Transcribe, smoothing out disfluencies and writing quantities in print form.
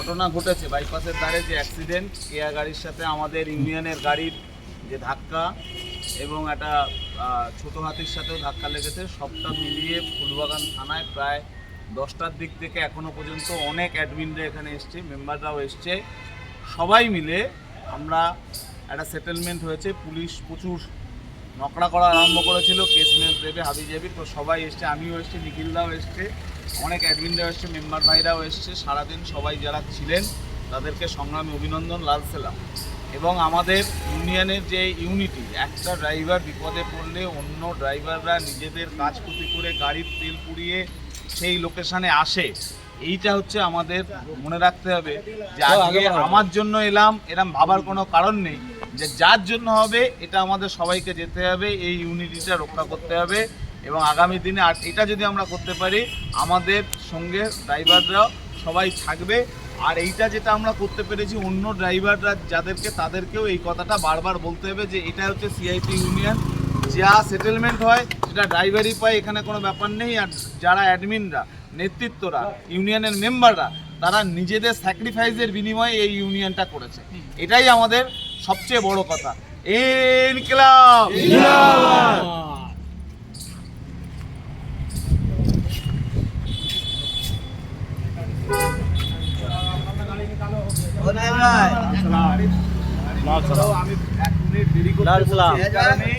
ঘটনা ঘটেছে বাইপাসের ধারে যে অ্যাক্সিডেন্ট, কেয়া গাড়ির সাথে আমাদের ইউনিয়নের গাড়ির যে ধাক্কা এবং একটা ছোটো হাতির সাথেও ধাক্কা লেগেছে, সবটা মিলিয়ে ফুলবাগান থানায় প্রায় 10টার দিক থেকে এখনও পর্যন্ত অনেক অ্যাডমিনরা এখানে এসছে, মেম্বাররাও এসছে, সবাই মিলে আমরা একটা সেটেলমেন্ট হয়েছে। পুলিশ প্রচুর নকড়া করা আরম্ভ করেছিল, কেস মেস দেবে হাবিজাবি, তো সবাই এসছে, আমিও এসছি, নিখিলদাও এসছে, অনেক অ্যাডমিনরাও এসছে, মেম্বার ভাইরাও এসছে। সারাদিন সবাই যারা ছিলেন তাদেরকে সংগ্রামী অভিনন্দন, লাল সেলাম। এবং আমাদের ইউনিয়নের যে ইউনিটি, একটা ড্রাইভার বিপদে পড়লে অন্য ড্রাইভাররা নিজেদের কাজ ক্ষতি করে গাড়ির তেল পুড়িয়ে সেই লোকেশানে আসে, এইটা হচ্ছে আমাদের মনে রাখতে হবে যে আজকে আমার জন্য এলাম এরম ভাবার কোনো কারণ নেই, যে যার জন্য হবে এটা আমাদের সবাইকে যেতে হবে, এই ইউনিটিটা রক্ষা করতে হবে। এবং আগামী দিনে আর এটা যদি আমরা করতে পারি, আমাদের সঙ্গে ড্রাইভাররাও সবাই থাকবে। আর এইটা যেটা আমরা করতে পেরেছি, অন্য ড্রাইভাররা যাদেরকে, তাদেরকেও এই কথাটা বারবার বলতে হবে যে এটা হচ্ছে সিআইটি ইউনিয়ন, যা সেটেলমেন্ট হয় সেটা ড্রাইভারই পায়, এখানে কোনো ব্যাপার নেই। আর যারা অ্যাডমিনরা, নেতৃত্বরা, ইউনিয়নের মেম্বাররা, তারা নিজেদের স্যাক্রিফাইসের বিনিময়ে এই ইউনিয়নটা করেছে, এটাই আমাদের সবচেয়ে বড় কথা। ইনকিলাব জিন্দাবাদ। আমি 1 মিনিট দেরি করতে বলছি, এই কারণেই